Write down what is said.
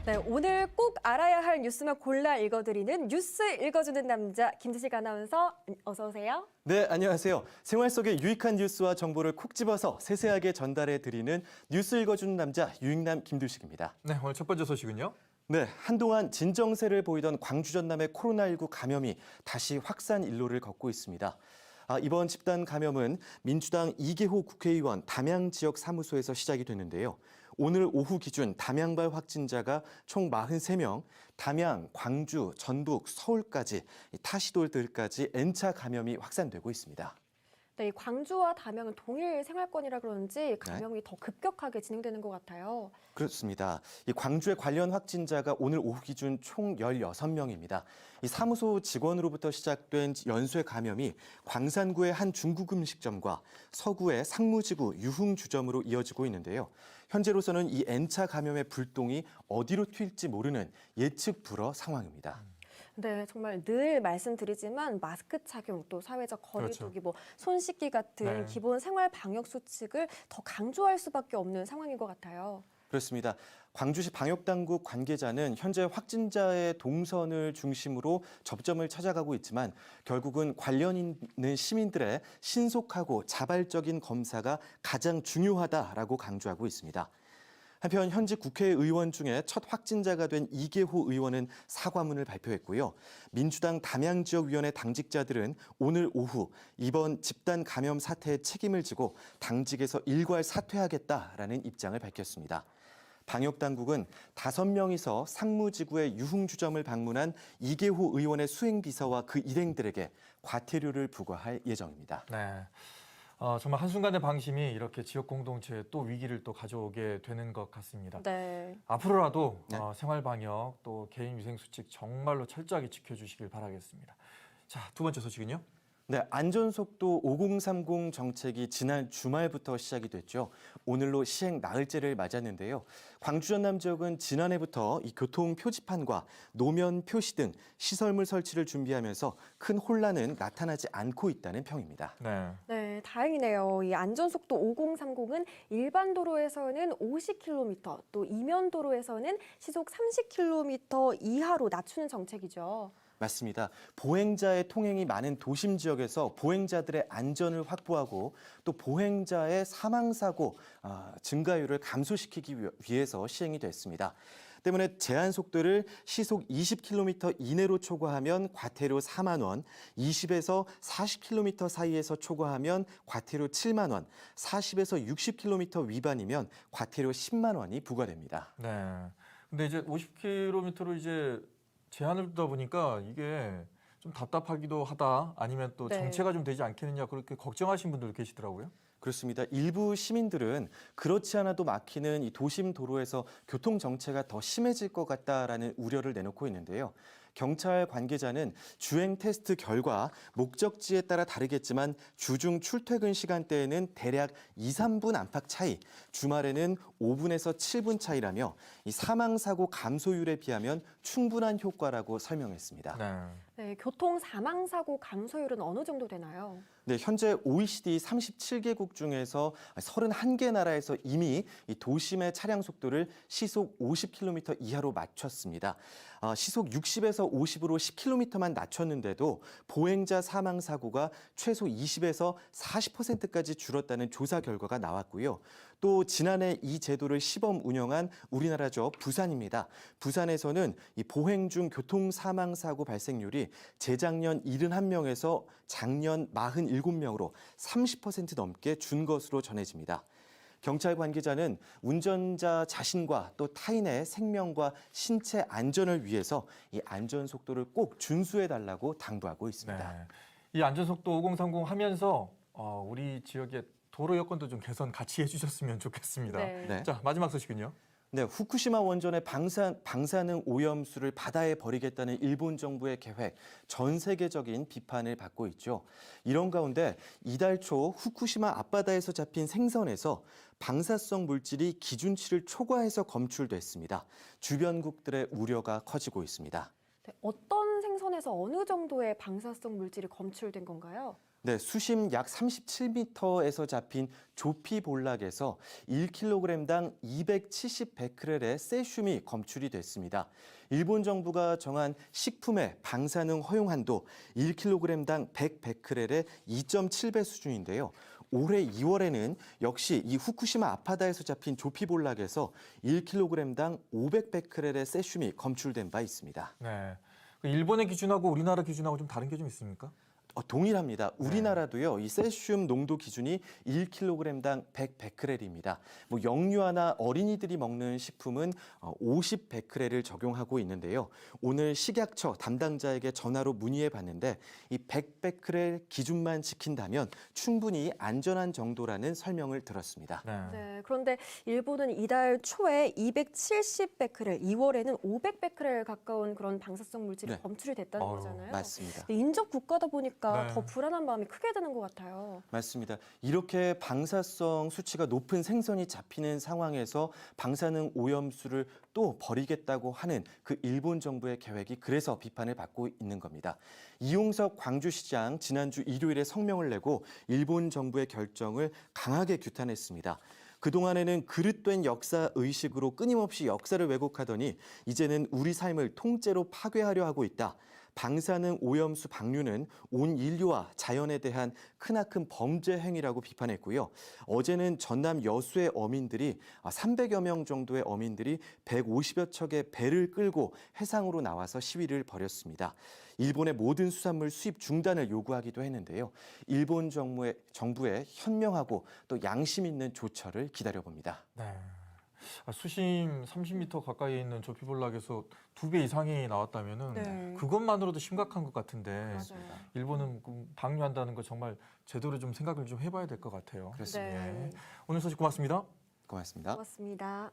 네, 오늘 꼭 알아야 할 뉴스만 골라 읽어드리는 뉴스 읽어주는 남자 김지식 아나운서 어서 오세요. 네, 안녕하세요. 생활 속의 유익한 뉴스와 정보를 콕 집어서 세세하게 전달해 드리는 뉴스 읽어주는 남자 유익남 김두식입니다. 네, 오늘 첫 번째 소식은요. 네, 한동안 진정세를 보이던 광주 전남의 코로나19 감염이 다시 확산 일로를 걷고 있습니다. 이번 집단 감염은 민주당 이계호 국회의원 담양 지역 사무소에서 시작이 됐는데요. 오늘 오후 기준 담양발 확진자가 총 43명, 담양, 광주, 전북, 서울까지 타시돌들까지 N차 감염이 확산되고 있습니다. 네, 이 광주와 담양은 동일 생활권이라 그런지 감염이 더 급격하게 진행되는 것 같아요. 그렇습니다. 이 광주의 관련 확진자가 오늘 오후 기준 총 16명입니다. 이 사무소 직원으로부터 시작된 연쇄 감염이 광산구의 한 중국 음식점과 서구의 상무지구 유흥주점으로 이어지고 있는데요. 현재로서는 이 N차 감염의 불똥이 어디로 튈지 모르는 예측 불허 상황입니다. 네, 정말 늘 말씀드리지만 마스크 착용, 또 사회적 거리두기, 그렇죠. 손 씻기 같은 네. 기본 생활 방역 수칙을 더 강조할 수밖에 없는 상황인 것 같아요. 그렇습니다. 광주시 방역당국 관계자는 현재 확진자의 동선을 중심으로 접점을 찾아가고 있지만 결국은 관련 있는 시민들의 신속하고 자발적인 검사가 가장 중요하다라고 강조하고 있습니다. 한편 현직 국회의원 중에 첫 확진자가 된 이계호 의원은 사과문을 발표했고요. 민주당 담양지역위원회 당직자들은 오늘 오후 이번 집단 감염 사태의 책임을 지고 당직에서 일괄 사퇴하겠다라는 입장을 밝혔습니다. 방역당국은 5명이서 상무지구의 유흥주점을 방문한 이계호 의원의 수행비서와 그 일행들에게 과태료를 부과할 예정입니다. 네. 정말 한순간의 방심이 이렇게 지역 공동체에 또 위기를 또 가져오게 되는 것 같습니다. 네. 앞으로라도 네. 생활 방역 또 개인 위생 수칙 정말로 철저하게 지켜주시길 바라겠습니다. 자, 두 번째 소식은요. 네, 안전속도 5030 정책이 지난 주말부터 시작이 됐죠. 오늘로 시행 나흘째를 맞았는데요. 광주 전남 지역은 지난해부터 이 교통 표지판과 노면 표시 등 시설물 설치를 준비하면서 큰 혼란은 나타나지 않고 있다는 평입니다. 네. 네, 다행이네요. 이 안전속도 5030은 일반 도로에서는 50km, 또 이면 도로에서는 시속 30km 이하로 낮추는 정책이죠. 맞습니다. 보행자의 통행이 많은 도심 지역에서 보행자들의 안전을 확보하고 또 보행자의 사망사고 증가율을 감소시키기 위해서 시행이 됐습니다. 때문에 제한 속도를 시속 20km 이내로 초과하면 과태료 4만 원, 20에서 40km 사이에서 초과하면 과태료 7만 원, 40에서 60km 위반이면 과태료 10만 원이 부과됩니다. 네. 근데 이제 50km로 이제 제한을 두다 보니까 이게 좀 답답하기도 하다, 아니면 또 네. 정체가 좀 되지 않겠느냐, 그렇게 걱정하시는 분들 계시더라고요. 그렇습니다. 일부 시민들은 그렇지 않아도 막히는 이 도심 도로에서 교통 정체가 더 심해질 것 같다라는 우려를 내놓고 있는데요. 경찰 관계자는 주행 테스트 결과 목적지에 따라 다르겠지만 주중 출퇴근 시간대에는 대략 2, 3분 안팎 차이, 주말에는 5분에서 7분 차이라며 이 사망사고 감소율에 비하면 충분한 효과라고 설명했습니다. 네. 네, 교통 사망 사고 감소율은 어느 정도 되나요? 네, 현재 OECD 37개국 중에서 31개 나라에서 이미 이 도심의 차량 속도를 시속 50km 이하로 맞췄습니다. 시속 60에서 50으로 10km만 낮췄는데도 보행자 사망 사고가 최소 20에서 40%까지 줄었다는 조사 결과가 나왔고요. 또 지난해 이 제도를 시범 운영한 우리나라죠, 부산입니다. 부산에서는 이 보행 중 교통 사망 사고 발생률이 재작년 71명에서 작년 47명으로 30% 넘게 준 것으로 전해집니다. 경찰 관계자는 운전자 자신과 또 타인의 생명과 신체 안전을 위해서 이 안전 속도를 꼭 준수해달라고 당부하고 있습니다. 네. 이 안전속도 5030 하면서 우리 지역의 도로 여건도 좀 개선 같이 해주셨으면 좋겠습니다. 네. 네. 자, 마지막 소식은요. 네, 후쿠시마 원전의 방사능 오염수를 바다에 버리겠다는 일본 정부의 계획, 전 세계적인 비판을 받고 있죠. 이런 가운데 이달 초 후쿠시마 앞바다에서 잡힌 생선에서 방사성 물질이 기준치를 초과해서 검출됐습니다. 주변국들의 우려가 커지고 있습니다. 네, 어떤 생선에서 어느 정도의 방사성 물질이 검출된 건가요? 네, 수심 약 37m에서 잡힌 조피볼락에서 1kg당 270베크렐의 세슘이 검출이 됐습니다. 일본 정부가 정한 식품의 방사능 허용 한도 1kg당 100베크렐의 2.7배 수준인데요. 올해 2월에는 역시 이 후쿠시마 아파다에서 잡힌 조피볼락에서 1kg당 500베크렐의 세슘이 검출된 바 있습니다. 네. 그 일본의 기준하고 우리나라 기준하고 좀 다른 게 좀 있습니까? 동일합니다. 우리나라도요, 이 세슘 농도 기준이 1kg당 100베크렐입니다. 뭐 영유아나 어린이들이 먹는 식품은 50베크렐을 적용하고 있는데요. 오늘 식약처 담당자에게 전화로 문의해 봤는데 이 100베크렐 기준만 지킨다면 충분히 안전한 정도라는 설명을 들었습니다. 네, 그런데 일본은 이달 초에 270베크렐, 2월에는 500베크렐 가까운 그런 방사성 물질이 네. 검출이 됐다는 아유, 거잖아요. 맞습니다. 인접 국가다 보니까 네. 더 불안한 마음이 크게 드는 것 같아요. 맞습니다. 이렇게 방사성 수치가 높은 생선이 잡히는 상황에서 방사능 오염수를 또 버리겠다고 하는 그 일본 정부의 계획이 그래서 비판을 받고 있는 겁니다. 이용석 광주시장 지난주 일요일에 성명을 내고 일본 정부의 결정을 강하게 규탄했습니다. 그동안에는 그릇된 역사 의식으로 끊임없이 역사를 왜곡하더니 이제는 우리 삶을 통째로 파괴하려 하고 있다. 방사능 오염수 방류는 온 인류와 자연에 대한 크나큰 범죄 행위라고 비판했고요. 어제는 전남 여수의 어민들이 300여 명 정도의 어민들이 150여 척의 배를 끌고 해상으로 나와서 시위를 벌였습니다. 일본의 모든 수산물 수입 중단을 요구하기도 했는데요. 일본 정부의 현명하고 또 양심 있는 조처를 기다려봅니다. 네. 수심 30m 가까이 있는 조피볼락에서 2배 이상이 나왔다면은 네. 그것만으로도 심각한 것 같은데 맞아요. 일본은 방류한다는 거 정말 제대로 좀 생각을 좀 해봐야 될 것 같아요. 그렇습니다. 네. 오늘 소식 고맙습니다. 고맙습니다. 고맙습니다.